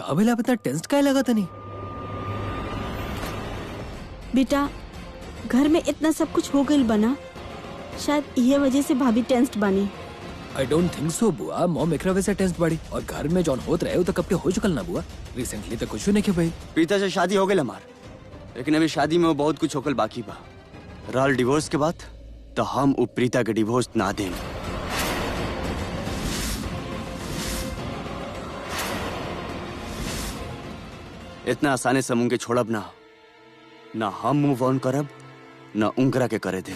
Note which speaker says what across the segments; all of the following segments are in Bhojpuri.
Speaker 1: काबिल आप इतना टेंस्ड काहे लगा था नहीं?
Speaker 2: बेटा घर में इतना सब कुछ हो गई बना, शायद ये वजह से भाभी टेंस्ड बनी।
Speaker 1: आई डोंट थिंक सो बुआ, मॉम एकरा वैसे टेंस्ड बड़ी और घर में जौन होत रहे हो तो कब के हो चुकल ना बुआ। रिसेंटली तो कुछ नहीं के भाई।
Speaker 3: प्रीता से शादी हो गई हमार, लेकिन अभी शादी में वो बहुत कुछ होकल बाकी बा। रहल डिवोर्स के बाद तो हम उ प्रीता के डिवोर्स ना दें। इतना आसानी से मुंह के छोड़ब ना हम मूव ऑन करब ना उंगरा के करे दे।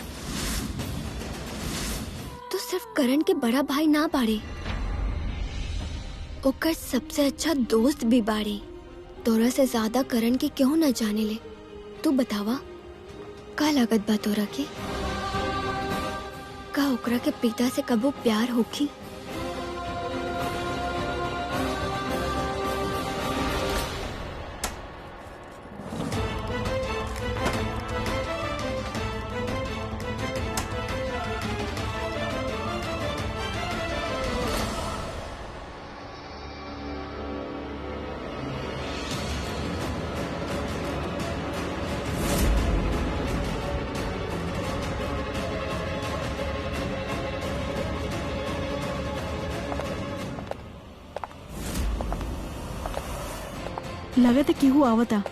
Speaker 4: तो सिर्फ करण के बड़ा भाई ना बाड़े, ओकर सबसे अच्छा दोस्त भी बाड़े। तोरा से ज्यादा करण के क्यों न जाने ले? तू बतावा का लागत बा तोरा के? का ओकरा के पिता से कबो प्यार होखी?
Speaker 2: लगत केहू आवता।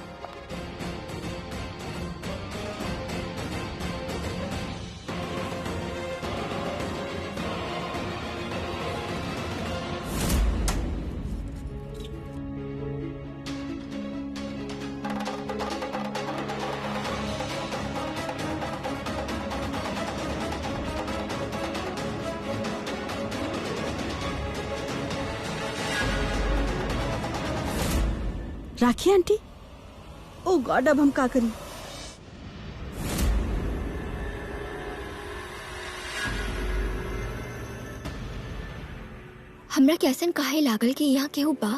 Speaker 2: राखी आंटी, ओ गॉड अब हम का करी?
Speaker 4: हमरा के ऐसन काहे लागल कि यहाँ केहू बा?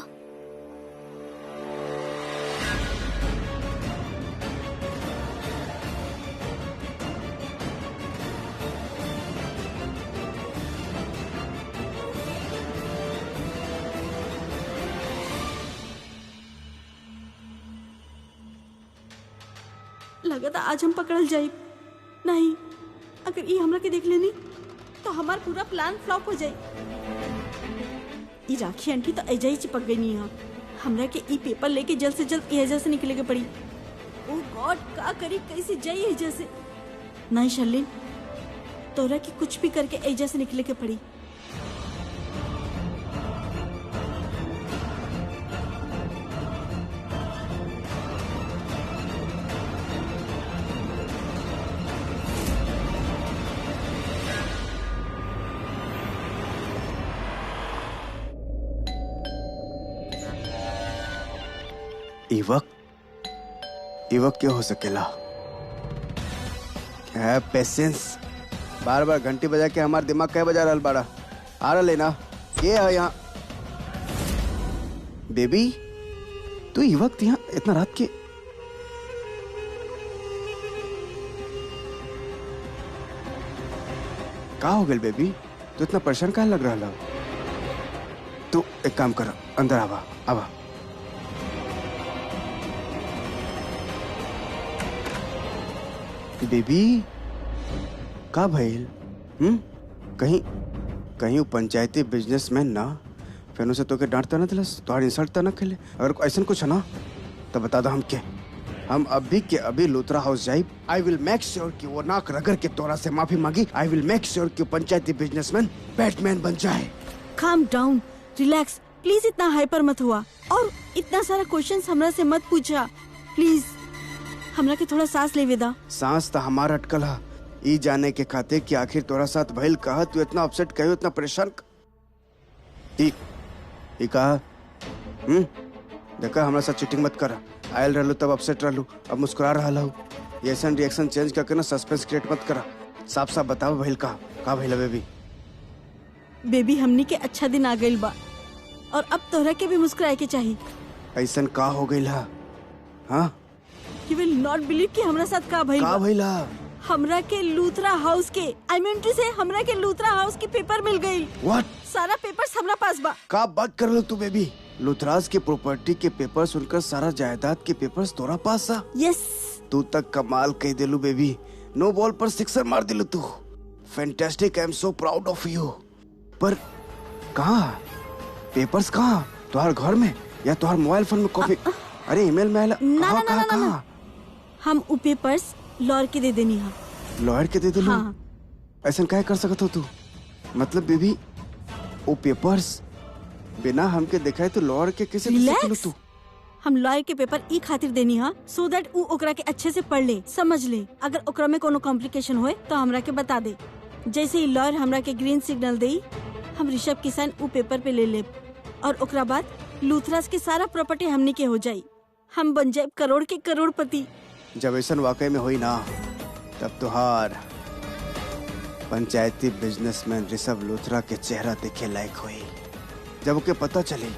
Speaker 2: लगता आज हम पकड़ल जाए। नहीं, अगर ये हमरा के देख लेनी तो हमार पूरा प्लान फ्लॉप हो जाए। ये राखी आंटी तो ऐजा ही चिपक गई नहीं यहाँ। हमरा के ई पेपर लेके जल्द से जल्द एजा से निकले के पड़ी। ओ गॉड, का करी, कैसे जाई एजा से? नहीं शर्लिन, तोरा की कुछ भी करके एजा से निकले के पड़ी।
Speaker 3: इवक क्या हो सकेला? है पेशेंस। बार बार घंटी बजा के हमार दिमाग कह बजा रहल बाड़ा। आ रहा लेना ये है यहाँ। बेबी तू ई वक्त यहाँ इतना रात के? का हो गल बेबी? तू इतना परेशान काहे लग रहा? तू एक काम कर, अंदर आवा आवा। बेबी का भइल? कहीं पंचायती बिजनेसमैन ना फिर उसे तो के डांटता ना दिलस, तोहार इंसल्ट तो ना खेले? अगर ऐसा कुछ है ना तो बता दो हम अभी के अभी लूथरा हाउस जाए। आई विल मेक श्योर कि वो नाक रगड़ के तोरा से माफी मांगी। आई विल मेक श्योर कि पंचायती बिजनेसमैन बैटमैन बन जाए।
Speaker 2: Calm down, relax please. इतना हाइपर मत हुआ और इतना सारा क्वेश्चंस हमरा से मत पूछा प्लीज। हमरा के थोड़ा सांस ले विदा।
Speaker 3: सांस तो हमारा अटकल है ई जाने के खाते कि आखिर तोरा साथ भइल कहा तू इतना अपसेट कहो, इतना परेशान कहा। देखा हमरा साथ चीटिंग मत कर। आयल रहलू तब अपसेट रहलू, अब मुस्कुरा रहा हूँ। ये ऐसा रिएक्शन चेंज करके ना सस्पेंस क्रिएट मत करा। साफ साफ बताओ भइल का भइल बेबी?
Speaker 2: बेबी हमनी के अच्छा दिन आ गइल बा और अब तोहरा के भी मुस्कुराए के चाहिए।
Speaker 3: ऐसा का हो गइल हा? हाँ
Speaker 2: You will not believe कि हमरा साथ का भइल बा। हमरा के लूथरा हाउस के हमरा के लूथरा हाउस के पेपर मिल गई।
Speaker 3: What?
Speaker 2: सारा पेपर्स हमरा पास बा।
Speaker 3: का बात कर रहे तू बेबी? लुथराज के प्रॉपर्टी के पेपर्स उनका सारा जायदाद के पेपर्स तोरा पास सा।
Speaker 2: यस।
Speaker 3: तू तक कमाल कह दिलू बेबी, नो बॉल पर सिक्सर मार दिलू तू। Fantastic, I am so proud of you. पर कहाँ पेपर्स, कहाँ? तुम्हारे घर में या तुम्हारे मोबाइल फोन में कॉपी? अरे ईमेल में
Speaker 2: ना
Speaker 3: कहाँ?
Speaker 2: हम उ पेपर्स लॉयर के दे देनी है।
Speaker 3: लॉयर के दे दिलू?
Speaker 2: हाँ।
Speaker 3: ऐसा क्या कर सकत हो तू? मतलब बेबी वो पेपर्स बिना हमके दिखाए तो लॉयर के कैसे दे सकलू तू?
Speaker 2: हम लॉयर के पेपर ई खातिर देनी है सो दैट उ ओकरा के अच्छे से पढ़ ले, समझ ले। अगर ओकरा में कोनो कॉम्प्लिकेशन होए तो हमरा के बता दे। जैसे ही लॉयर हमरा के ग्रीन सिग्नल दे, हम ऋषभ की साइन उ पेपर पे ले ले और ओकरा बाद लूथराज के सारा प्रॉपर्टी हमनी के हो जाई। हम बन जाए करोड़ के करोड़पति।
Speaker 3: जब ऐसा वाकई में हुई ना, तब तुहार पंचायती बिजनेसमैन ऋषभ लूथरा के चेहरा देखे लायक हुई। जब ओके पता चली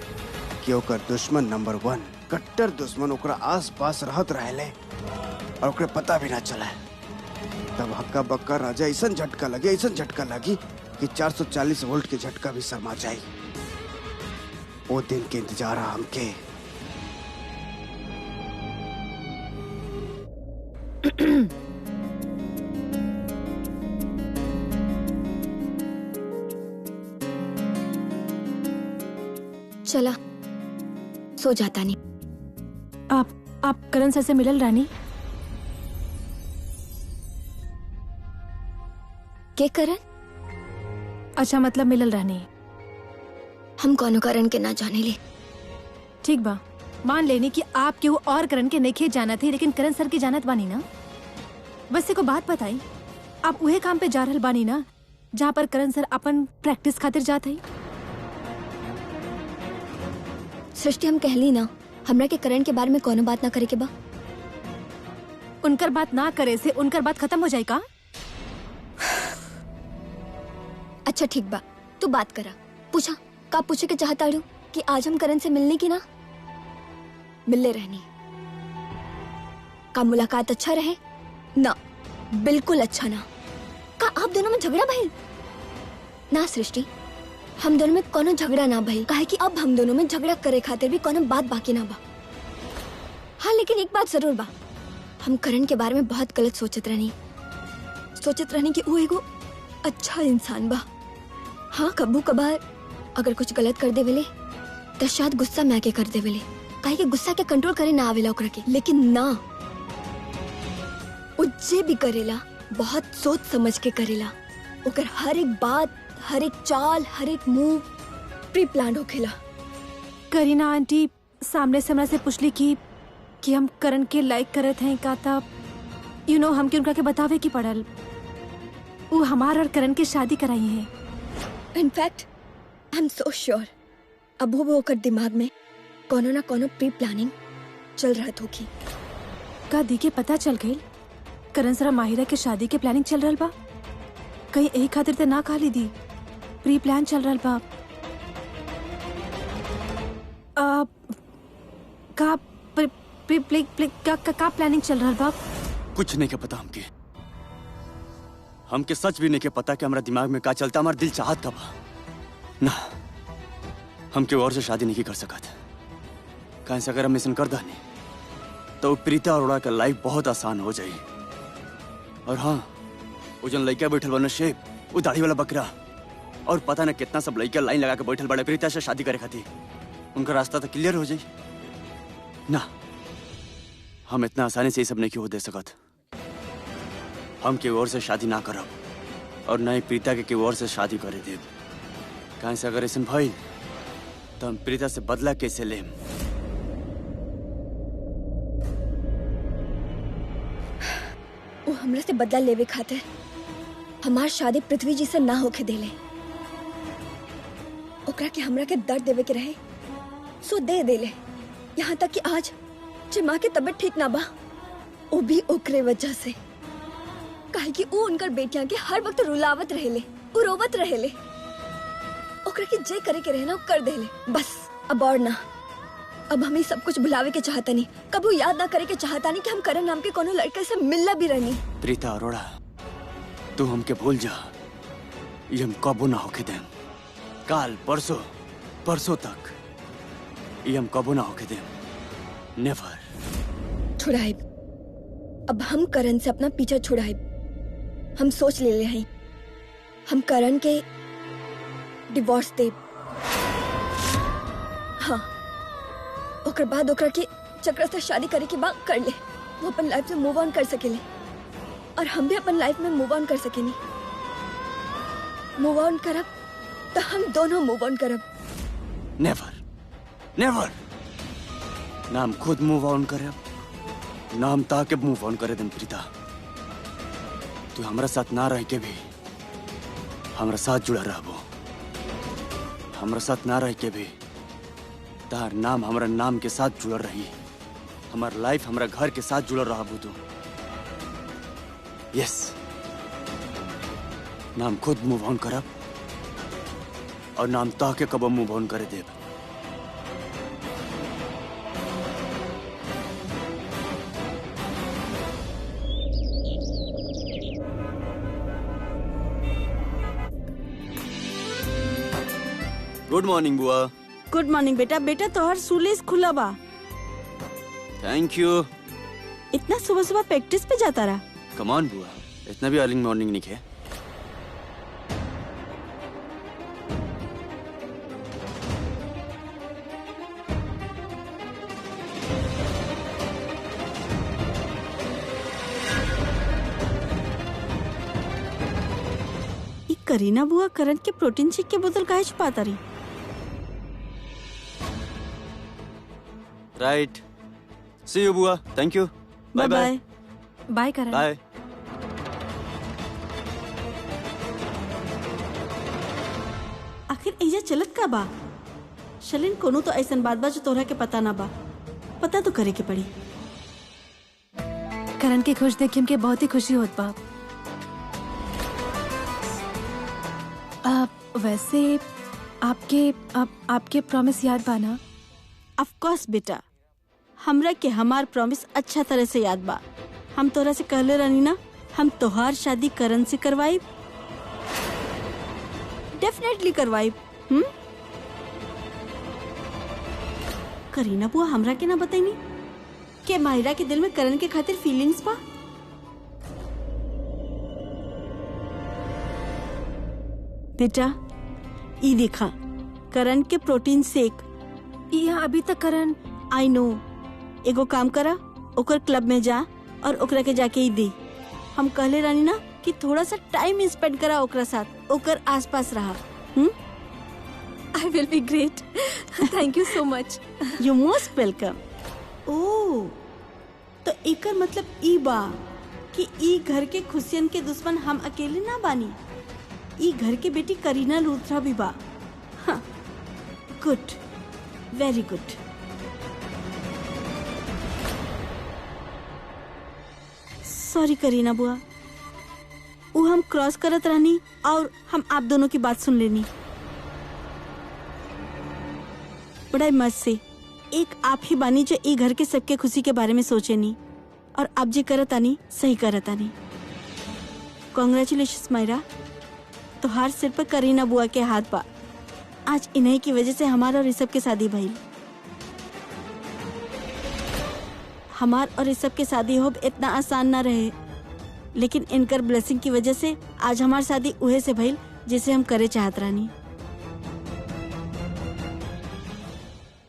Speaker 3: कि ओकर दुश्मन नंबर 1, कट्टर दुश्मन ओकरा आस पास रहत रहले और ओकरे पता भी ना चला, तब हक्का बक्का राजा ऐसा झटका लगी कि 440 वोल्ट के झटका भी शर्मा जाई। वो दिन के इंतजार हमके।
Speaker 4: चला सो जाता नहीं।
Speaker 5: आप करण सर से मिलल रानी?
Speaker 4: के करण?
Speaker 5: अच्छा, मतलब मिलल रानी।
Speaker 4: हम कौनो करण के ना जाने ले।
Speaker 5: ठीक बा, मान लेनी कि आप केहू और करण के नहीं जाना थे, लेकिन करण सर की जानत बानी ना। बस एको बात बताई, आप उहे काम पे जा रहल बानी ना जहाँ पर करण सर अपन प्रैक्टिस खातिर जात है?
Speaker 4: सृष्टि, हम कहली ना हमरा के करण के बारे में कोनो बात ना करे के बा।
Speaker 5: उनकर बात ना करे से उनकर बात खत्म हो जाए का?
Speaker 4: अच्छा ठीक बा, तू बात करा। पूछा का पूछे के चाहता हूँ कि आज हम करण से मिलने की ना मिलने रहनी। का मुलाकात अच्छा रहे? ना, बिल्कुल अच्छा ना। का आप दोनों में झगड़ा भइल? ना सृष्टि, हम दोनों में कोनो झगड़ा ना भइल, काहे कि अब हम दोनों में झगड़ा करे खातिर भी कोनो बात बाकी ना बा। हाँ, लेकिन एक बात जरूर बा, हम करण के बारे में बहुत गलत सोचत रहनी कि वो एगो अच्छा इंसान बा। हाँ, कब्बू कभार अगर कुछ गलत कर देवेले तो शायद गुस्सा मैं के कर देवेले, काहे कि गुस्सा के कंट्रोल करे ना आवेला ओकरा के। लेकिन ना, वो जे भी करेला बहुत सोच समझ के करेला। ओकर हर एक बात, हर एक चाल, हर एक मूव प्री प्लान होखेला।
Speaker 5: करीना आंटी सामने से हमरा से पूछली कि हम करण के लाइक करत हैं का, तब हमके उनका के बतावे की पड़ल। वो हमार और करण के शादी कराई है।
Speaker 4: In fact I am so sure अब वो ओकर दिमाग में कोनो ना कोनो प्री प्लानिंग चल रहा होगी।
Speaker 5: का दी के पता चल गई करण सरा माहिरा के शादी के प्लानिंग चल रहा बा? कहीं यही खातिर ते ना खाली दी प्री प्लान चल रहा बा? का प्लानिंग चल रहा बा?
Speaker 6: कुछ नहीं के पता हमके सच भी नहीं के पता कि हमारा दिमाग में का चलता। हमारा दिल चाहत का बा ना, हम के और से शादी नहीं कर सकत। कहीं से अगर हम मिशन कर दानी तो प्रीता अरोड़ा का लाइफ बहुत आसान हो जाए। और हाँ, वो जन लड़का बैठल बना शेप, वो दाढ़ी वाला बकरा, और पता न कितना सब लड़का लाइन लगा के बैठल बड़े प्रीता से शादी करे खातिर, उनका रास्ता तो क्लियर हो जाए ना। हम इतना आसानी से ये सब नहीं क्यों दे सकत। हम केहू और से शादी ना करब और न ही प्रीता के केहू और से शादी करे देब। कहीं से अगर ऐसा भइल तो हम प्रीता से बदला कैसे लेम?
Speaker 4: वो हमरा से बदला लेवे खातिर हमार शादी पृथ्वी जी से ना होके देले। ओकरा के हमरा के दर्द देवे के रहे सो दे देले। यहाँ तक कि आज जे माँ के तबीयत ठीक ना बा, वो भी ओकरे वजह से। काहे कि वो उनकर बेटियां के हर वक्त रुलावत रहेले, वो रोवत रहेले। ओकरा के जे करे के रहे ना वो कर देले। बस अब और ना, अब हमें सब कुछ भुलावे के चाहता नहीं, कभी याद ना करे के चाहता नहीं कि हम करण नाम के कोनो लड़के से मिलना भी रहनी।
Speaker 6: प्रीता अरोड़ा, तू हमके भूल जा, ये हम कबो ना होके दें। काल परसों तक ये हम कबो ना होके दे। नेवर।
Speaker 4: छुड़ाए। अब हम करण से अपना पीछा छुड़ाए। हम सोच ले हैं हम करण के डिवोर्स दे। हाँ, ओकर बाद ओकर के चक्र से शादी करे की मांग कर ले। वो अपन लाइफ से मूव ऑन कर सकेले और हम भी अपन लाइफ में मूव ऑन कर सकेनी। मूव ऑन करब तो हम दोनों मूव ऑन करब।
Speaker 6: नेवर, नेवर। ना हम खुद मूव ऑन करे, ना हम ताके मूव ऑन करे। दिन प्रीता, तू हमारा साथ ना रह के भी हमारा साथ जुड़ा रहबो। हमारा साथ ना रह के भी तार नाम हमारा नाम के साथ जुड़ा रही। हमार लाइफ हमारा घर के साथ जुड़ा रहबो तू। यस, ना हम खुद मूव ऑन करब और ना हम ताके कब मूव ऑन करे देब। गुड मॉर्निंग बुआ।
Speaker 2: गुड मॉर्निंग बेटा। बेटा तोहर सुलेस खुला बा।
Speaker 6: Thank you.
Speaker 2: इतना सुबह सुबह प्रैक्टिस पे जाता रहा।
Speaker 6: कम ऑन बुआ, इतना भी अर्ली मॉर्निंग नहीं है।
Speaker 2: ये करीना बुआ करण के प्रोटीन शेक के बोतल काहे छुपाता रही?
Speaker 6: राइट। सी यू बुआ। Thank you. Bye bye.
Speaker 5: Bye Karan.
Speaker 6: Bye.
Speaker 2: आखिर एजा चलत का बा? शलिन कोनो तो ऐसन बात बा जो तोहरा के पता ना बा। पता तो करे के पड़ी।
Speaker 5: करण के खुश देख के हमके बहुत ही खुशी होत बा। वैसे आपके प्रॉमिस याद बा ना?
Speaker 2: ऑफ कोर्स बेटा, हमरा के हमार प्रॉमिस अच्छा तरह से याद बा। हम तोरा से कहले रहनी ना, हम तोहार शादी करण से करवाइब। डेफिनेटली करवाइब। करीना बुआ हमरा के ना बताइनी कि माहिरा के दिल में करण के खातिर फीलिंग्स बा। बेटा ई देखा, करण के प्रोटीन शेक।
Speaker 5: यहाँ अभी तक करण।
Speaker 2: I know. एगो काम करा, ओकर क्लब में जा और ओकरा के जाके ही दे। हम कहले रानी ना कि थोड़ा सा टाइम स्पेंड करा ओकरा साथ, ओकर आसपास रहा।
Speaker 5: I will be great. Thank you so much.
Speaker 2: You most welcome. ओह, तो एकर मतलब ई बा कि ई घर के खुशियन के दुश्मन हम अकेले ना बानी। ई घर के बेटी करीना लूथरा भी बा। हाँ, गुड, वेरी गुड। सॉरी करीना बुआ, वो हम क्रॉस करत रहनी और हम आप दोनों की बात सुन लेनी। बड़ा मस्त से एक आप ही बानी जो ई घर के सबके खुशी के बारे में सोचे नी, और आप जी करत आनी सही करत आनी। कॉन्ग्रेचुलेशन मायरा, तोहार सिर पर करीना बुआ के हाथ पा। आज इन्हीं की वजह से हमारा और ऋषभ के शादी भइल। हमार और ऋषभ के शादी हो इतना आसान ना रहे, लेकिन इनकर ब्लेसिंग की वजह से आज हमार शादी उहे से भइल जिसे हम करे चाहत रानी।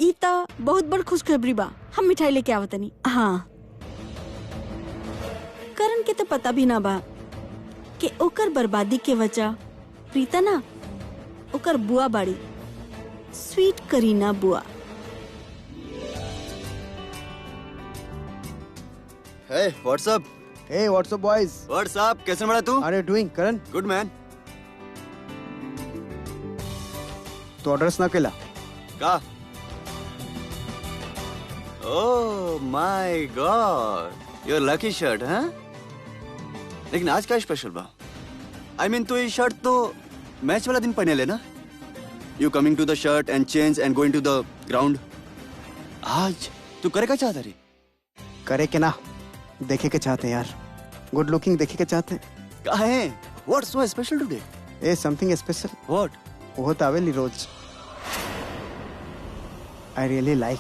Speaker 2: ई ता बहुत बड़ खुशखबरी बा। हम मिठाई लेके आवतनी। हाँ, करण के तो पता भी ना बा कि ओकर बर्बादी के वजह प्रीता ना, ओकर बुआ बाड़ी, स्वीट करीना बुआ।
Speaker 6: Hey what's up.
Speaker 3: Hey, what's up, boys?
Speaker 6: What's up. कैसे बड़ा तू?
Speaker 3: How are you doing, Karan?
Speaker 6: Good man.
Speaker 3: तो ऑर्डर्स ना केला?
Speaker 6: का? Oh my God, your lucky shirt. हैं? लेकिन आज क्या स्पेशल बा? आई मीन तू ये शर्ट तो मैच वाला दिन पहने ले ना? You coming to the shirt and change and going to the ground. आज तू करे क्या चाहता रे?
Speaker 3: करे के ना, देखे के चाहते हैं यार। गुड लुकिंग देखे के चाहते हैं।
Speaker 6: का है? What's so special today?
Speaker 3: A something special.
Speaker 6: What?
Speaker 3: वो तावेली रोज। आई रियली लाइक।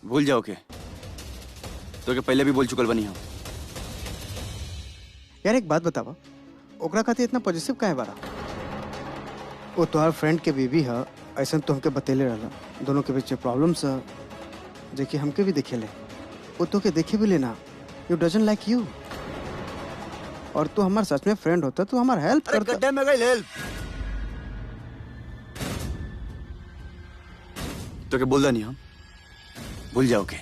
Speaker 6: भूल जाओ के तो के पहले भी बोल चुकल बनी हम।
Speaker 3: यार एक बात बतावा, ओकरा खातिर इतना पॉजिटिव काहे बारा? वो तोहार फ्रेंड के बीबी है, ऐसा तो हमके बतेले रहला। दोनों के बीच प्रॉब्लम्स है जे कि हमके भी देखेले। वो तो के देखे भी लेना, यू डजंट लाइक यू। और तू हमार सच में फ्रेंड होता तो हमार हेल्प करता।
Speaker 6: गड्ढे में गई हेल्प तो के बोलदा नहीं हम। भूल जाओ के,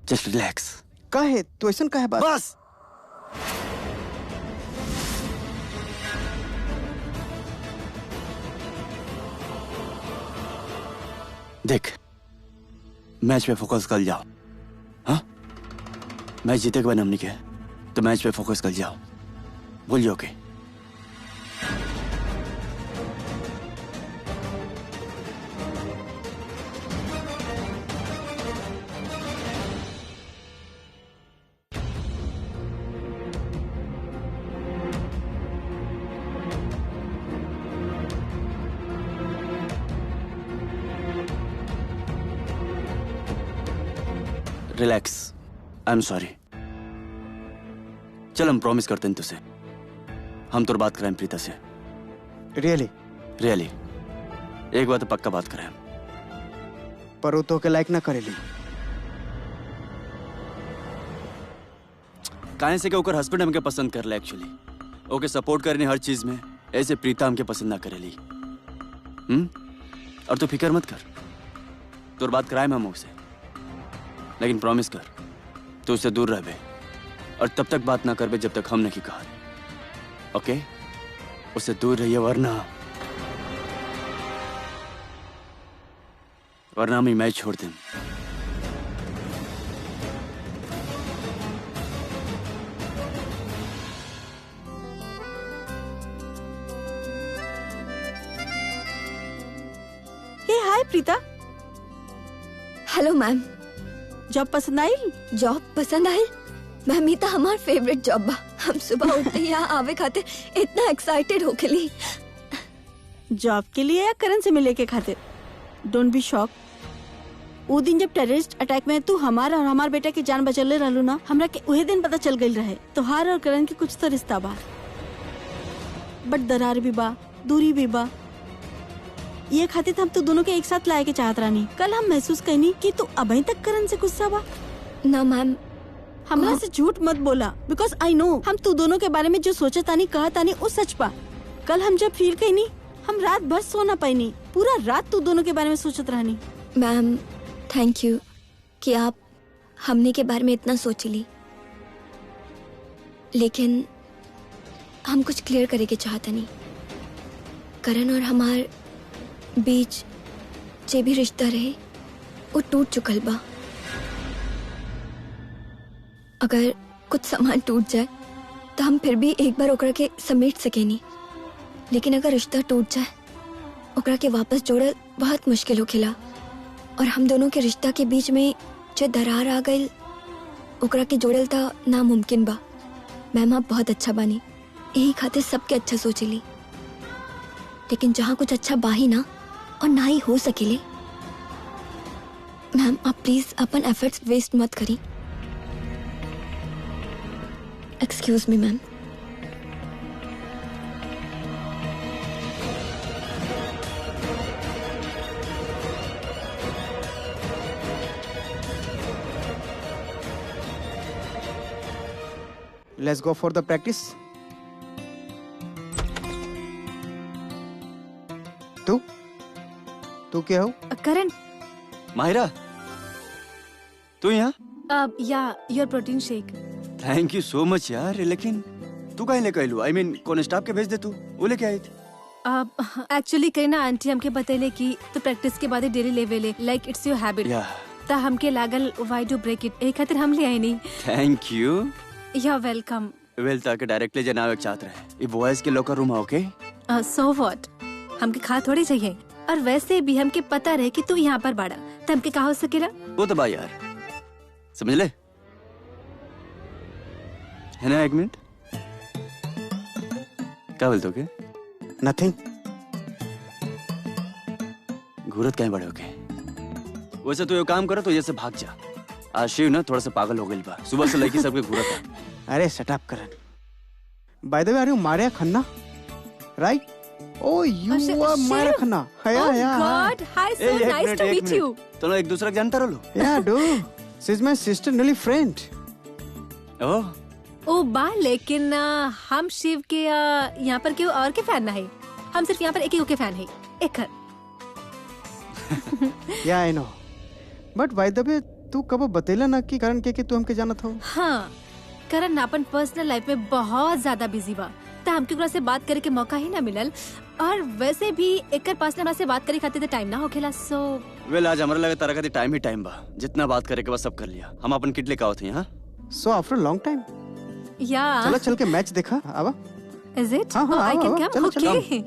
Speaker 6: जस्ट रिलैक्स।
Speaker 3: काहे तू ऐसा काहे बात?
Speaker 6: बस देख, मैच पे फोकस कर जाओ। हाँ, मैच जीते के बाद हमने क्या तो मैच पे फोकस कर जाओ। भूल जाओ के। Relax, I am sorry. चल हम प्रॉमिस करते हैं तुझसे, हम तो बात करें प्रीता से।
Speaker 3: रियली?
Speaker 6: रियली, एक बात तो पक्का बात करें।
Speaker 3: पर वो तो के लाइक ना करेली।
Speaker 6: काहे से कि ओकर हस्बैंड हमके पसंद कर ले। एक्चुअली ओके सपोर्ट करने हर चीज में, ऐसे प्रीता हमके पसंद ना करेली। और तू फिक्र मत कर, तोर बात कराए हम उससे, लेकिन प्रॉमिस कर तू उससे दूर रह बे और तब तक बात ना कर बे जब तक हम नहीं कहा। ओके? उससे दूर रहिए, वरना हम ही मैच छोड़ दें।
Speaker 2: Hey hi Preeta.
Speaker 4: Hello ma'am.
Speaker 2: Job पसंद आई?
Speaker 4: जॉब पसंद आई मैम? ये तो हमार फेवरेट जॉब बा। हम सुबह उठते ही यहाँ आवे खातिर इतना एक्साइटेड हो के लिए।
Speaker 2: जॉब के लिए या करण से मिले के खातिर? Don't be shock. वो दिन जब टेररिस्ट अटैक में तू हमारा और हमार बेटा की जान बचले रहलू ना, हमरा के उहे दिन पता चल गई रहे तोहार और करण के कुछ तो रिश्ता बा। बट दरार भी बा, दूरी भी बा। ये खातिर हम तू दोनों के एक साथ लाए के चाहत रानी। कल हम महसूस कईनी कि तू अभी तक करण से गुस्सा बा।
Speaker 4: ना मैम,
Speaker 2: हमरा से झूठ मत बोला, बिकॉज आई नो हम तू दोनों के बारे में जो सोचा तानी कहा तानी वो सच बा। कल हम जब फील कईनी, हम रात भर सो ना पाईनी, पूरा रात तू दोनों के बारे में सोचत रहनी।
Speaker 4: मैम थैंक यू कि आप हमने के बारे में इतना सोच ली, लेकिन हम कुछ क्लियर करे के चाहते नहीं। करण और हमार बीच जे भी रिश्ता रहे वो टूट चुकल बा। अगर कुछ सामान टूट जाए तो हम फिर भी एक बार ओकरा के समेट सकेनी, लेकिन अगर रिश्ता टूट जाए ओकरा के वापस जोड़ल बहुत मुश्किल होखेला। और हम दोनों के रिश्ता के बीच में जो दरार आ गई ओकरा के जोड़ल था नामुमकिन बा। मैम आप बहुत अच्छा बानी, यही खातिर सबके अच्छा सोचेली, लेकिन जहाँ कुछ अच्छा बाही ना और ना ही हो सकेले, मैम आप प्लीज अपन एफर्ट्स वेस्ट मत करी। Excuse me ma'am.
Speaker 3: Let's go for the practice. तू क्या हो?
Speaker 5: करण,
Speaker 6: माहिरा, तू यहाँ?
Speaker 5: या your protein shake.
Speaker 6: Thank you so much यार, लेकिन तू कहीं लेकर आई? आई मीन कौन स्टाफ के भेज दे, तू वो लेके आई थी?
Speaker 5: एक्चुअली करीना आंटी हमके बतेले कि तो प्रैक्टिस के बाद daily level like it's your habit. ता हमके लागल व्हाई टू ब्रेक इट, एक खातिर हम ले आई नहीं।
Speaker 6: Thank you.
Speaker 5: You are welcome.
Speaker 6: Well ताकि डायरेक्टली जनाब एक चाहत रहे ये बॉयज के लॉकर रूम है। ओके
Speaker 5: सो व्हाट, हमके खा थोड़ी चाहिए। और वैसे भी हमके पता रहे कि तू यहाँ पर बाड़ा, तो हमके कहा हो सकेला?
Speaker 6: वो तो भाई यार समझ ले है ना। एक मिनट, क्या बोलते हो?
Speaker 3: नथिंग।
Speaker 6: घूरत कहीं बड़े होके। वैसे तो ये काम करो तो ये से भाग जा। आज शिव ना थोड़ा सा पागल हो गई बा, सुबह से लड़की सबके घूरत है।
Speaker 3: अरे shut up Karan. By the way are you Maria Khanna? Right? Oh, you are Maya Khanna.
Speaker 5: Oh God, hi, so nice to meet you.
Speaker 6: तुम एक दूसरे को जानता रहो?
Speaker 3: Yeah, dude. She's my sister, nearly friend.
Speaker 6: Oh.
Speaker 5: ओ बा, लेकिन हम शिव के यहाँ पर क्यों और के फैन ना है? हम सिर्फ यहाँ पर एक ही के फैन है, एक घर।
Speaker 3: Yeah, I know. But by the way, तू कब बतेला ना कि करण के तू हमके जानत हो?
Speaker 5: हाँ, करण अपन पर्सनल लाइफ में बहुत ज्यादा बिजी बा, तो हमके ओकरा से बात करे के मौका ही ना मिलल। और वैसे भी एकर पास हमरा से बात करे खातिर टाइम ना होखेला। सो
Speaker 6: वेल आज हमरा लगे तारा खातिर टाइम ही टाइम बा, जितना बात करे के बस सब कर लिया। हम अपन किट लेके आवत हैं। हाँ,
Speaker 3: So after a long time.
Speaker 5: या
Speaker 3: चलो चल के मैच देखा आवा।
Speaker 5: Is it?
Speaker 3: हाँ, हाँ,
Speaker 5: आई कैन
Speaker 3: आवा,
Speaker 5: कम।
Speaker 3: चलो, चलो।
Speaker 5: ओके।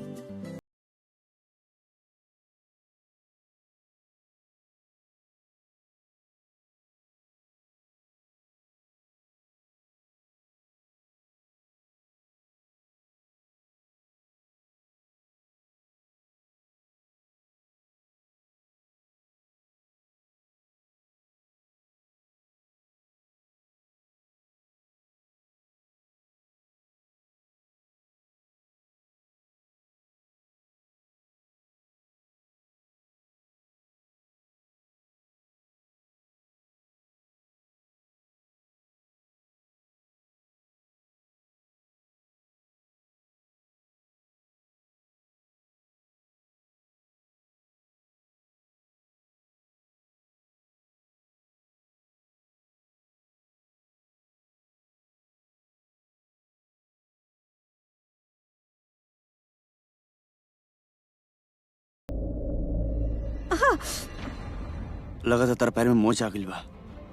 Speaker 6: लगा था तारा पैर में मोच आ गई बा।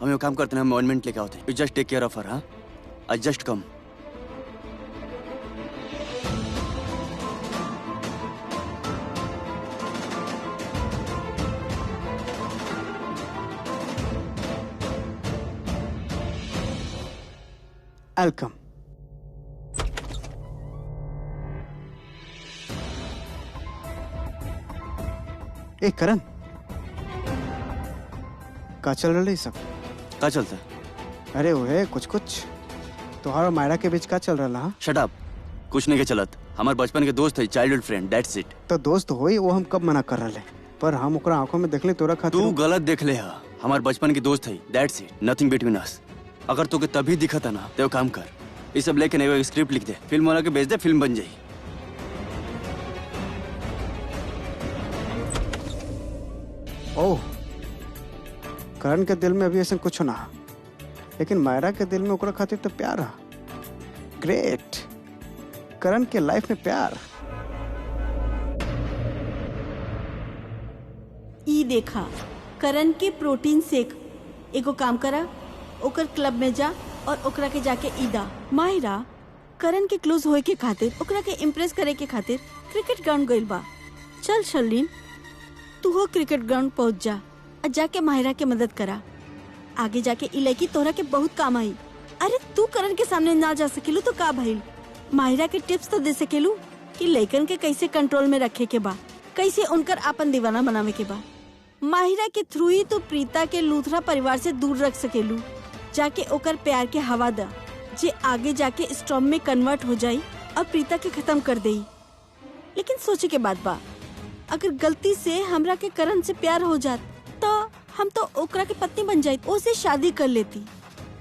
Speaker 6: हम ये काम करते हैं, हम ऑइंटमेंट लेके आवते हैं। You just take care of her. हाँ, I just come.
Speaker 3: I'll come. ए करण, का चल रहा है सब?
Speaker 6: का चलता है?
Speaker 3: अरे वो है कुछ तुम्हारा मायरा के बीच का चल रहा?
Speaker 6: Shut up. कुछ नहीं के चलत। हमारे बचपन के दोस्त है, चाइल्डहुड फ्रेंड, दैट्स इट।
Speaker 3: तो दोस्त होई वो हम कब मना कर रहे, पर हम ओकरा आंखों में देखले तोरा खातिर।
Speaker 6: तू गलत देख ले हा। हमारे बचपन के दोस्त है, that's it, nothing between us. अगर तोके तभी दिखा था ना तो काम कर, ये सब लेके नहीं स्क्रिप्ट लिख दे, फिल्म वाला के भेज दे, फिल्म बन जाए।
Speaker 3: ओह, करण के दिल में अभी ऐसा कुछ ना, लेकिन मायरा के दिल में ओकरा खातिर तो प्यार है। ग्रेट, करण के लाइफ में प्यार।
Speaker 2: ई देखा, करण के प्रोटीन शेक। एगो काम करा, ओकर क्लब में जा और ओकरा के जाके ईदा। मायरा करण के क्लोज होए के खातिर, ओकरा के इम्प्रेस करे के खातिर क्रिकेट ग्राउंड गइल बा। चल शर्लिन, तू हो क्रिकेट ग्राउंड पहुंच जा और जाके माहिरा के मदद करा। आगे जाके ई लड़की तोहरा के बहुत काम आई। अरे तू करण के सामने ना जा सकेलू तो का भइल, माहिरा के टिप्स तो दे सकेलू कि लड़कन के कैसे कंट्रोल में रखे के बा, कैसे उनकर आपन दीवाना बनावे के बा। माहिरा के थ्रू ही तो प्रीता के लूथरा परिवार से दूर रख सकेलू। जाके ओकर प्यार के हवा दा, जे आगे जाके स्टॉर्म में कन्वर्ट हो जाई और प्रीता के खत्म कर देई। लेकिन सोचे के बात बा, अगर गलती से हमरा के करण से प्यार हो जात तो हम तो ओकरा के पत्नी बन जाई, ओसे शादी कर लेती।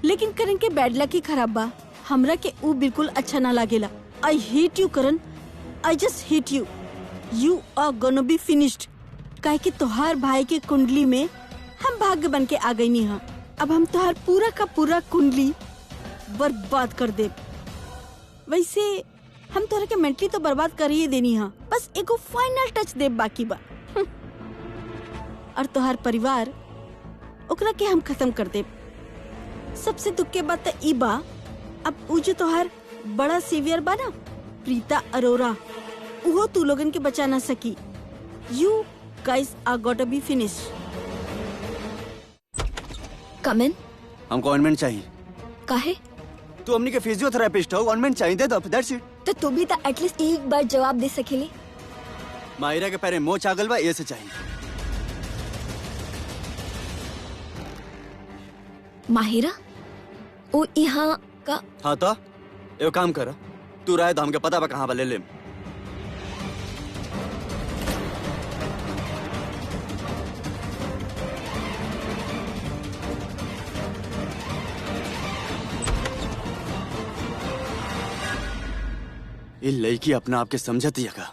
Speaker 2: लेकिन करण के बैड लक ही खराब बा, हमरा के ऊ बिल्कुल अच्छा ना लागेला। I hate you Karan, I just hate you. You are gonna be finished. काहे कि तोहार भाई के कुंडली में हम भाग्य बन के आ गई नी। हाँ, अब हम तोहार पूरा का पूरा कुंडली बर्बाद कर दे। वैसे हम तोहरा के मेंटली तो बर्बाद कर ही देनी। हाँ, बस एगो फाइनल टच दे बाकी बा। और तोहार परिवार ओकरा के हम खत्म कर दे। सबसे दुख के बात ई बा, अब ऊ जो तोहार बड़ा सीवियर बा ना, प्रीता अरोरा, वो तू लोगन के बचा ना सकी। यू गाइस आर गोटा बी फिनिश्ड।
Speaker 4: कम इन।
Speaker 6: हमको ऑइंटमेंट चाहिए।
Speaker 4: काहे?
Speaker 6: तू हमनी के फिजियोथेरेपिस्ट हो, ऑइंटमेंट चाहिए, दे दो, दैट्स इट।
Speaker 4: तो तू भी तो एटलीस्ट एक बार जवाब दे सकेले।
Speaker 6: माहिरा के पैरे मोच आ गल बा, ये से चाहिए।
Speaker 4: माहिरा वो यहाँ का
Speaker 6: हाँ तो एगो काम कर, तू रहे तो हमके पता बा कहाँ बा ले लेम। ये लड़की अपना आपके समझती है का?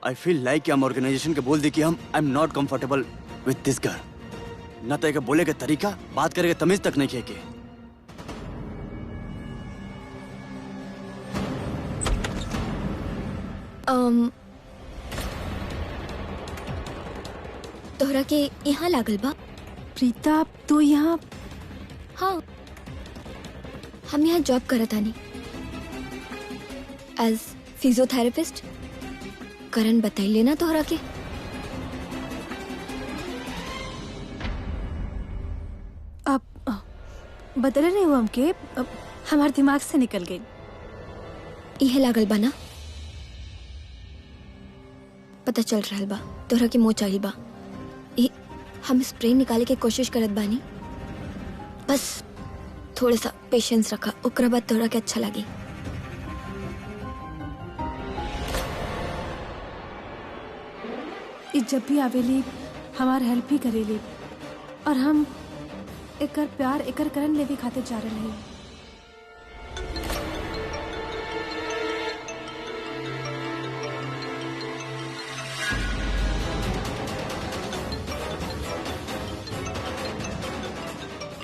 Speaker 6: आई फील लाइक कि हम ऑर्गेनाइजेशन के बोल दी कि हम I am not comfortable with this girl. न तो एक बोले के तरीका, बात करे के तमीज तक नहीं के।
Speaker 4: तोहरा के यहाँ लागल बा?
Speaker 5: प्रीता तू यहाँ?
Speaker 4: हाँ, हम यहाँ जॉब करत आनी एज फिजियोथेरेपिस्ट। करण बताई लेना तोहरा के।
Speaker 5: अब बदल रहे हो हमके, अब हमारे दिमाग से निकल गई।
Speaker 4: इहे लागल बा ना? पता चल रहा बा तोहरा के मोच आइल बा। हम स्प्रे निकाले के कोशिश करत बानी, बस थोड़ा सा पेशेंस रखा, ओकरा बाद तोहरा के अच्छा लगी।
Speaker 5: जब भी आवेली हमार हेल्प ही करेली, और हम एकर प्यार एकर करण लेवे खातिर जा रहे हैं।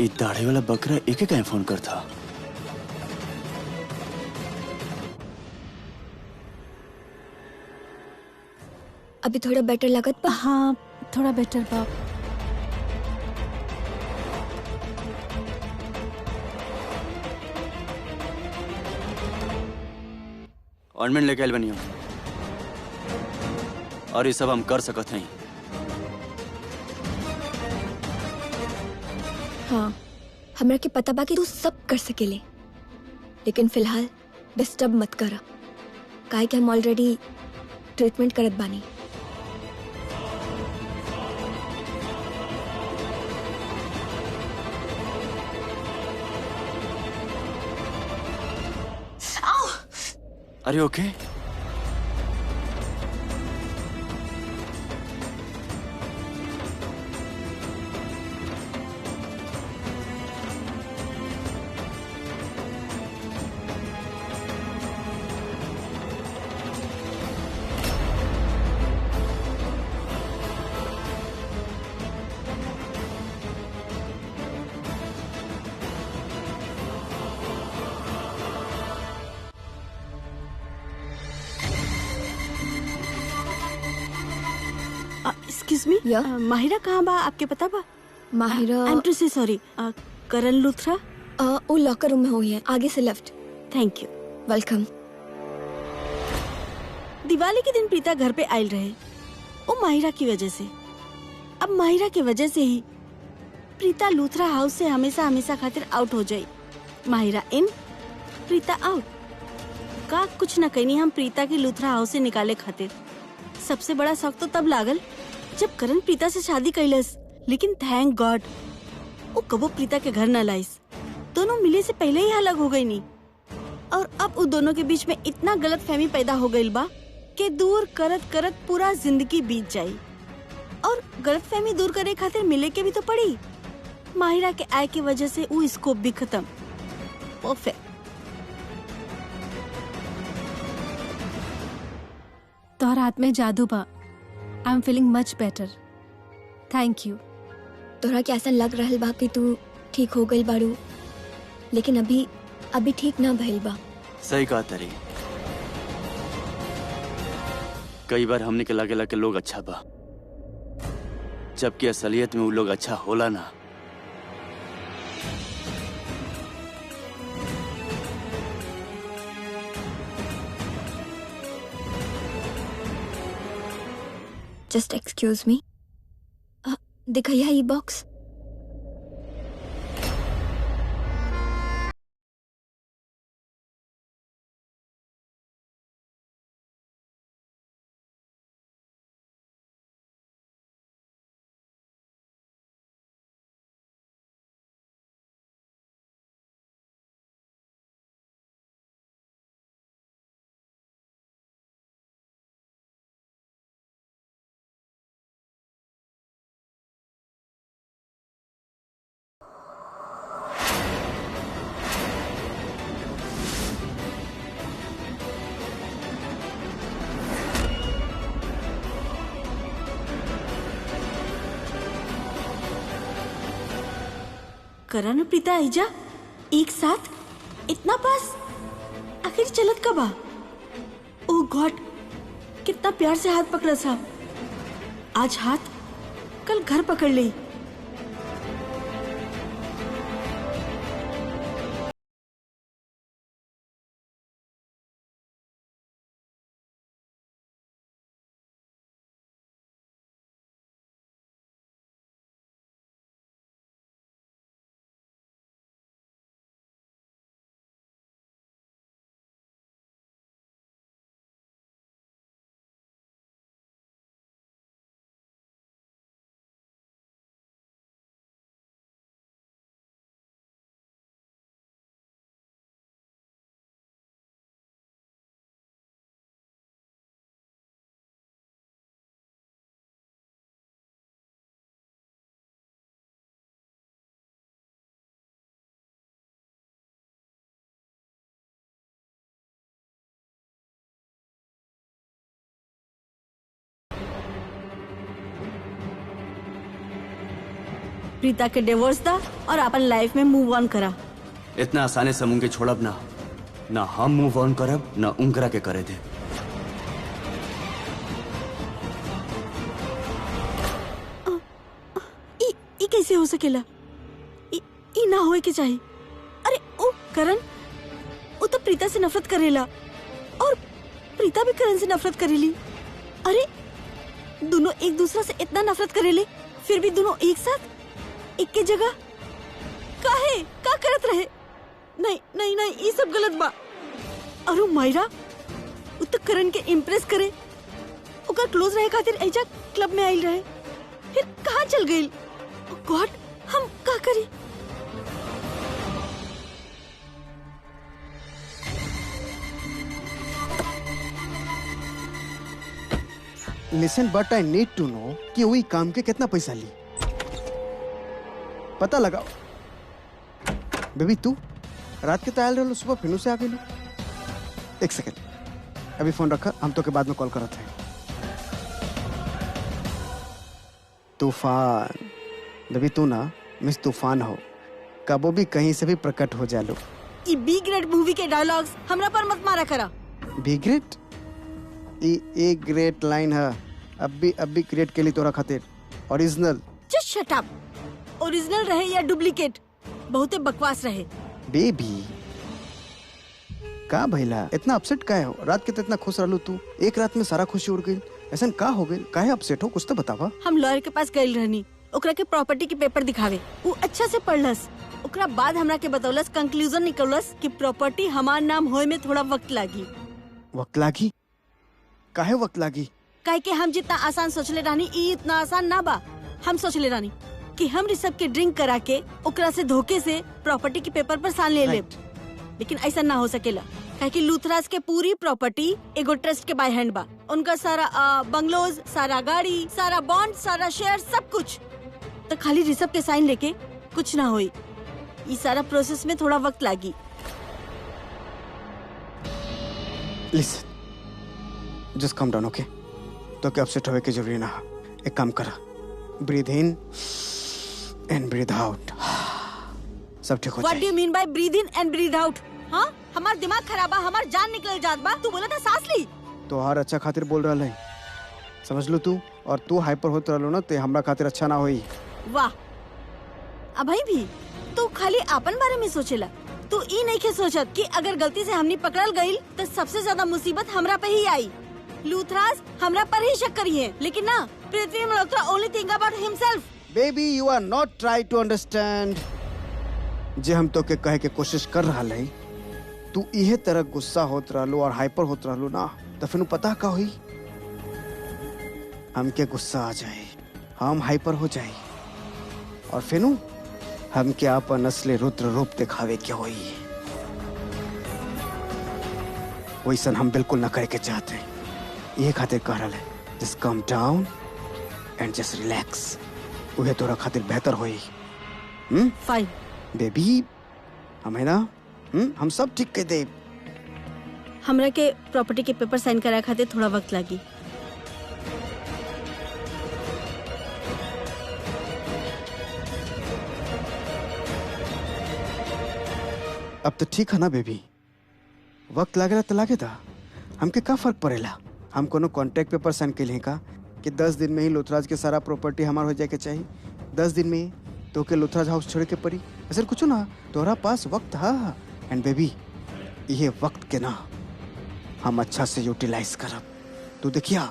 Speaker 6: ये दाढ़ी वाला बकरा एक कहीं फोन कर था।
Speaker 4: अभी थोड़ा बेटर लगत बा?
Speaker 5: हाँ, थोड़ा बेटर बा।
Speaker 6: ऑर्नमेंट लेके आइल बनी हो, और ये सब हम कर सकत हैं।
Speaker 4: हाँ, हमरा के पता बा कि तू सब कर सकेले, लेकिन फिलहाल डिस्टर्ब मत करा, काहे कि हम ऑलरेडी ट्रीटमेंट करत बानी।
Speaker 6: अरे okay?
Speaker 2: Excuse me,
Speaker 4: Yeah?
Speaker 2: Mahira कहाँ बा आपके पता बा?
Speaker 4: माहिरा
Speaker 2: आई एम टू से सॉरी। करण लूथरा?
Speaker 4: वो लॉकर रूम में हुई है, आगे से left.
Speaker 2: Thank you.
Speaker 4: Welcome.
Speaker 2: Diwali के दिन प्रीता घर पे आयल रहे, वो माहिरा की वजह से। अब माहिरा की वजह से ही प्रीता लूथरा हाउस से हमेशा हमेशा खातिर आउट हो जाई। माहिरा इन, प्रीता आउट। का कुछ न कहनी हम प्रीता के लूथरा हाउस से निकाले खातिर। सबसे बड़ा शौक तो तब लागल जब करण प्रीता से शादी कैलस, लेकिन थैंक गॉड वो कबो प्रीता के घर न लाइस। दोनों मिले से पहले ही अलग हो गई नी, और अब उन दोनों के बीच में इतना गलत फहमी पैदा हो गई बा कि दूर करत करत पूरा जिंदगी बीत जाई। और गलत फहमी दूर करे खातिर मिले के भी तो पड़ी। माहिरा के आय की वजह से वो स्कोप भी खत्म। परफेक्ट।
Speaker 5: तोहर हाथ में जादू बा। आई एम फीलिंग मच बेटर। Thank you.
Speaker 4: तोहरा के ऐसा लग रहल बा कि तू ठीक हो गई बाड़ू, लेकिन अभी ठीक ना भइल बा।
Speaker 6: सही कहा तारी। कई बार हमने के लागेला के लोग अच्छा बा, जबकि असलियत में वो लोग अच्छा होला ना।
Speaker 4: जस्ट एक्सक्यूज मी, दिखाइए ये बॉक्स।
Speaker 2: करण और प्रीता आइजा एक साथ इतना पास आखिर चलत कब आ? ओह गॉड, कितना प्यार से हाथ पकड़ा साहब। आज हाथ, कल घर पकड़ ले। प्रीता के डिवोर्स दा और अपन लाइफ में मूव ऑन करा।
Speaker 6: इतना आसानी से मुंगे छोड़ब ना, ना हम मूव ऑन करब ना उनकरा के करे दे।
Speaker 2: ई कैसे हो सकेला? ई ना होए के चाहिए। अरे ओ करण, वो तो प्रीता से नफरत करेला और प्रीता भी करण से नफरत करेली। अरे दोनों एक दूसरा से इतना नफरत करेले, फिर भी दोनों एक साथ एक के जगह काहे का करत रहे? नहीं नहीं नहीं, ये सब गलत बा। अरे मायरा, वो तो करण के इम्प्रेस करे, ओकर क्लोज रहे खातिर ऐजा क्लब में आइल रहे, फिर कहाँ चल गई? गॉड, हम का करी?
Speaker 3: लिसन, but I need to know कि वही काम के कितना पैसा ली, पता लगाओ। बेबी तू रात के तैयार रहो, सुबह फिर से आ गई। एक सेकंड, अभी फोन रखा, हम तो के बाद में कॉल करते हैं। तूफान बेबी, तू ना मिस तूफान हो, कबो भी कहीं से भी प्रकट हो जा लो।
Speaker 2: ये बी ग्रेड मूवी के डायलॉग्स हमरा पर मत मारा करा।
Speaker 3: B grade? ये ग्रेट लाइन है, अभी क्रिएट के लिए तोरा खातिर original.
Speaker 2: Just shut up. Original रहे या डुप्लीकेट, बहुते बकवास रहे।
Speaker 3: बेबी का भइला, इतना अपसेट काहे हो? रात के तो इतना खुश रहलू तू, एक रात में सारा खुशी उड़ गई। ऐसा का हो गई, काहे अपसेट हो? कुछ तो बतावा।
Speaker 2: हम लॉयर के पास गइल रहनी, ओकरा के प्रॉपर्टी के पेपर दिखावे, वो अच्छा से पढ़लस। ओकरा बाद हमरा के बतौलस, कंक्लूजन निकलस कि प्रॉपर्टी हमार नाम होए में थोड़ा वक्त लागी।
Speaker 3: वक्त लागी? काहे वक्त लागी?
Speaker 2: काहे कि हम जितना आसान सोचले रहनी, ई इतना आसान ना बा। हम सोचले रहनी कि हम ऋषभ के ड्रिंक करा के ओकरा से धोखे से प्रॉपर्टी के पेपर पर साइन ले ले, लेकिन ऐसा ना हो सकेला। काहे कि लूथराज के पूरी प्रॉपर्टी एगो ट्रस्ट के बाय हैंड बा। उनका सारा बंगलोज, सारा गाड़ी, सारा बॉन्ड, सारा शेयर, सब कुछ। तो खाली ऋषभ के साइन लेके कुछ ना होई। ये सारा प्रोसेस में थोड़ा वक्त लागी।
Speaker 3: लिसन, जस्ट कम डाउन, ओके? तो क्या अपसेट होवे के जरूरी ना। एक काम करा, breathe in and breathe out, सब ठीक हो जाए।
Speaker 2: What do you mean by breathe in and breathe out? हाँ, हमार दिमाग खराब बा, हमार जान निकल जात बा। तू बोला था सांस ली।
Speaker 3: तो हर अच्छा खातिर बोल रहा है, समझ लो तू। और तू हाइपर होत रहलो ना, ते हमरा खातिर अच्छा ना होई।
Speaker 2: वाह, अभाई भी तू खाली अपन बारे में सोचेला। तू ई नहीं के सोचत कि अगर गलती से हमनी पकड़ल गईल तो सबसे ज्यादा मुसीबत हमरा पे ही आई। लूथराज हमरा पर ही शक करी है, लेकिन ना, Prithvi Malhotra only think about himself.
Speaker 3: Baby, you are not try to understand. जे हम तो के कहे के कोशिश कर रहा है, तू इहे तरह गुस्सा होत रहलो और हाइपर होत रहलो ना, तो फिर पता का हुई? हमके गुस्सा आ जाए, हम हाइपर हो जाए, और फिर हमके आपन असली रुद्र रूप दिखावे के होई। वैसन हम बिल्कुल न करे के चाहते। ये खातिर कह रहा है, just come down and just relax. उहे तोरा खातिर बेहतर होई।
Speaker 2: फाइन
Speaker 3: बेबी, हमें ना हम सब ठीक कर दे।
Speaker 2: हमरा के प्रॉपर्टी के पेपर साइन करा खातिर थोड़ा वक्त लगी।
Speaker 3: अब तो ठीक है ना बेबी? वक्त लागेला तो लागे था, हमके का फर्क पड़ेला? हम कोनो कॉन्ट्रैक्ट पेपर साइन के लिए का कि 10 दिन में ही लुथराज के सारा प्रॉपर्टी हमार हो जाए के चाहिए? 10 दिन में तो के लुथराज हाउस छोड़े के पड़ी? ऐसा कुछ ना, तोहरा पास वक्त है। एंड बेबी, ये वक्त के ना हम अच्छा से यूटिलाइज करब। तू देखिया,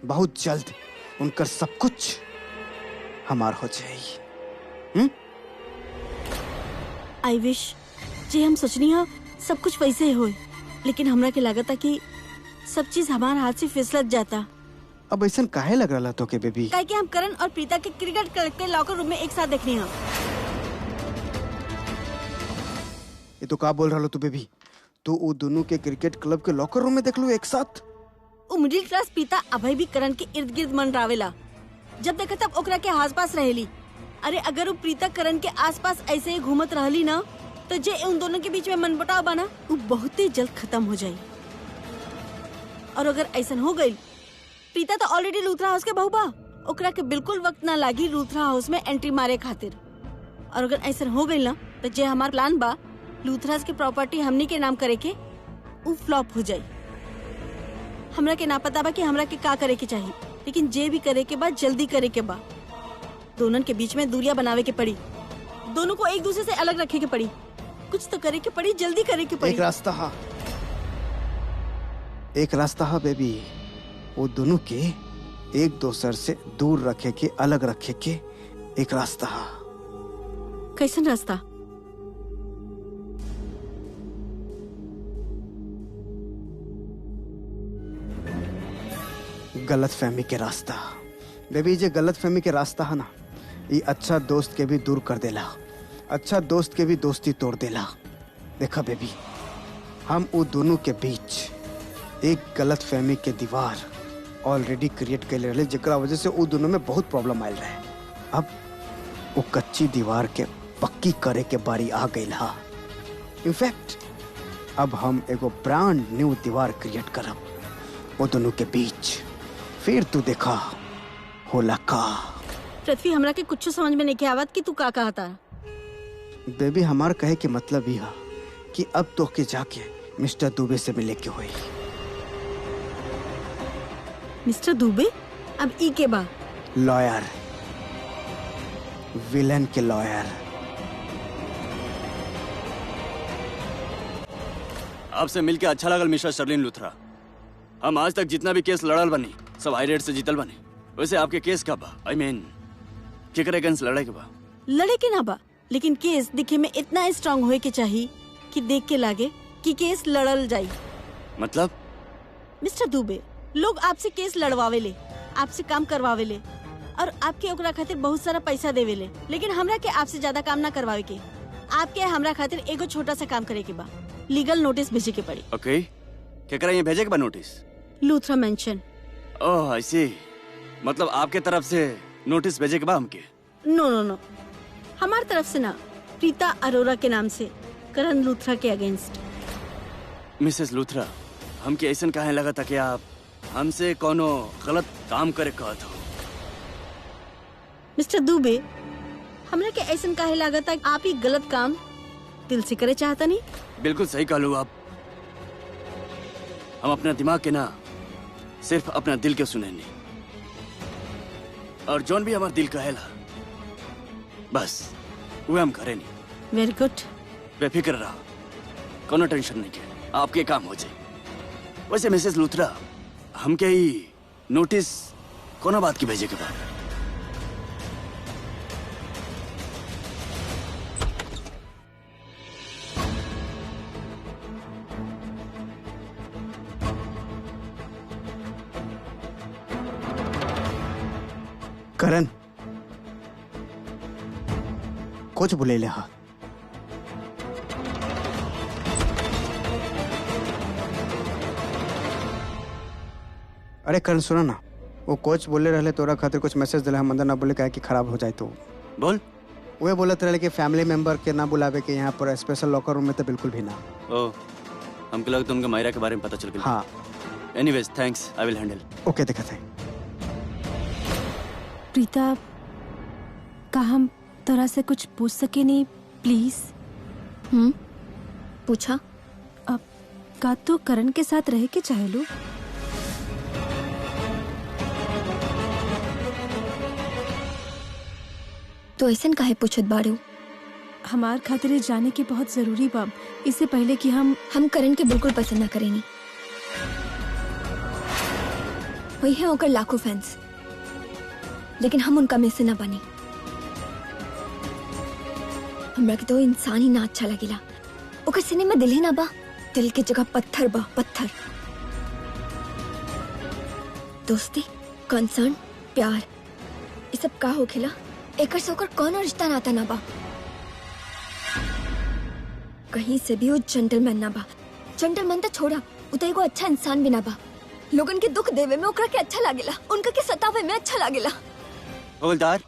Speaker 3: बहुत जल्द उनकर सब कुछ हमार हो जाएगी।
Speaker 2: आई विश जे हम सोचनी है सब कुछ वैसे ही होए, लेकिन हमरा के लागत है कि सब चीज हमारे हाथ से फिसलत जाता।
Speaker 3: अब ऐसा काहे लग रहा तो के बेबी?
Speaker 2: काहे कि हम करण और प्रीता के क्रिकेट करते लॉकर रूम में एक साथ देखनी है।
Speaker 3: ये तो का बोल रहा तू बेबी? तू वो दोनों के क्रिकेट क्लब के लॉकर रूम में देख लो एक साथ?
Speaker 2: वो मिडिल क्लास प्रीता अभय भी करण के इर्द गिर्द मंडरावेला, जब देखा तब ओकरा के आस पास रहेली। अरे अगर वो प्रीता करण के आस पास ऐसे ही घूमत रहली ना, तो जे उन दोनों के बीच में मनमुटाव बना वो बहुत ही जल्द खत्म हो जाये। और अगर ऐसा हो गई, प्रीता तो ऑलरेडी लूथरा हाउस के बहू बा, ओकरा के बिल्कुल वक्त ना लागी लूथरा हाउस में एंट्री मारे खातिर। और अगर ऐसा हो गई ना, तो जे हमार प्लान बा लूथराज के प्रॉपर्टी हमनी के नाम करे के, वो फ्लॉप हो जाये। हमरा के ना पता बा कि हमरा के का करे के चाहिए, लेकिन जे भी करे के बाद जल्दी करे के बा। दोनों के बीच में दूरियां बनावे के पड़ी, दोनों को एक दूसरे से अलग रखे के पड़ी, कुछ तो करे के पड़ी, जल्दी करे के पड़ी।
Speaker 3: एक रास्ता हा बेबी, वो दोनों के एक दूसरे से दूर रखे के, अलग रखे के एक रास्ता हा।
Speaker 2: कैसन रास्ता?
Speaker 3: गलत फहमी के रास्ता बेबी। जे गलत फहमी के रास्ता है ना, ये अच्छा दोस्त के भी दूर कर देला, अच्छा दोस्त के भी दोस्ती तोड़ देला। देखा बेबी, हम वो दोनों के बीच एक गलत फहमी के दीवार ऑलरेडी क्रिएट कर ले रहे, जेकरा वजह से वो दोनों में बहुत प्रॉब्लम आयल रहे। अब वो कच्ची दीवार के पक्की करे के बारी आ गई हा। इनफैक्ट अब हम एगो ब्रांड न्यू दीवार क्रिएट करब वो दोनों के बीच। फिर तू देखा होला का।
Speaker 2: पृथ्वी, हमरा के कुछ समझ में नहीं आवत कि तू का कहता।
Speaker 3: बेबी, हमार कहे के मतलब ही है कि अब तो के जाके मिस्टर दुबे से मिले के हुई।
Speaker 2: मिस्टर दुबे? अब ई के बा?
Speaker 3: लॉयर, विलन के लॉयर।
Speaker 6: आपसे मिलके अच्छा लगल मिस्टर शर्लिन लूथरा। हम आज तक जितना भी केस लड़ल बनी सब हाई रेट से जीतल बनी। वैसे आपके केस का बा? आई मीन केकरे अगेंस्ट लड़ाई के बा?
Speaker 2: लड़े के ना बा, लेकिन केस दिखे में इतना स्ट्रांग होए के चाहिए कि देख के लागे कि केस लड़ल जाई।
Speaker 6: मतलब?
Speaker 2: मिस्टर दुबे, लोग आपसे केस लड़वावे ले, आपसे काम करवावे ले, और आपके ओकरा खातिर बहुत सारा पैसा देवे ले, लेकिन हमरा के आपसे ज्यादा काम ना करवावे के। आपके हमरा खातिर एगो छोटा सा काम करे के बा, लीगल नोटिस भेजे के पड़ी।
Speaker 6: ओके, केकरा ये भेजे के बा नोटिस?
Speaker 2: लूथरा मेंशन।
Speaker 6: ओह आई सी, मतलब आपके तरफ से नोटिस भेजे के बा हमके?
Speaker 2: नो नो नो, हमार तरफ से ना, प्रीता अरोरा के नाम से करण लूथरा के अगेंस्ट।
Speaker 6: मिसेस लूथरा, हमके ऐसा काहे लगा था कि आप हमसे कोनो गलत काम करे कहत हो?
Speaker 2: मिस्टर दुबे, हमरा के ऐसा काहे लागत है आप ही गलत काम दिल से करे चाहता नहीं?
Speaker 6: बिल्कुल सही कहलू आप। हम अपना दिमाग के ना सिर्फ अपना दिल के सुने नहीं, और जौन भी हमार दिल कहेला बस वो हम करे नहीं।
Speaker 2: Very good.
Speaker 6: बेफिक्र रहा, कोनो टेंशन नहीं के, आपके काम हो जाए। वैसे मिसेस लूथरा, हमके ही नोटिस कोनो बात की भेजे के बाद?
Speaker 3: करण, कुछ बोले ले हा। अरे करण सुना ना, वो कोच बोले रहले तोरा खातिर कुछ मैसेज दिला, हम अंदर ना बोले काहे कि खराब हो जाए। तो
Speaker 6: बोल।
Speaker 3: वो बोलत रहे कि फैमिली मेंबर के ना बुलावे के यहाँ पर स्पेशल लॉकर रूम में, तो बिल्कुल भी ना।
Speaker 6: ओ, हमको लगा तुमको मायरा के बारे में पता चल गया।
Speaker 3: हाँ।
Speaker 6: Anyways thanks, I will handle.
Speaker 3: Okay, देखा था।
Speaker 5: प्रीता, का हम तोरा से कुछ पूछ सके नहीं प्लीज?
Speaker 4: पूछा।
Speaker 5: अब का तो करण के साथ रह के चाहे लो।
Speaker 4: तो ऐसन काहे पूछत बाड़ू?
Speaker 5: हमार खातिर ये जाने के बहुत जरूरी बा, इससे पहले कि हम
Speaker 4: करण के बिल्कुल पसंद ना करेनी। वही है ओकर लाखों फैंस, लेकिन हम उनका में से ना बनी। हमरा के तो इंसान ही ना अच्छा लगेला। ओकर सीने में दिल ही ना बा, दिल के जगह पत्थर बा, पत्थर। दोस्ती, कंसर्न, प्यार, ये सब का होखेला? एकर से ओकर कौनो रिश्ता नाता ना बा। कहीं से भी वो जेंटलमैन ना बा। जेंटलमैन तो छोड़ा, उ तो एगो अच्छा इंसान भी ना बा। लोगन के दुख देवे में ओकरा के अच्छा लागेला, उनका के सतावे में अच्छा लागेला।
Speaker 6: हवलदार,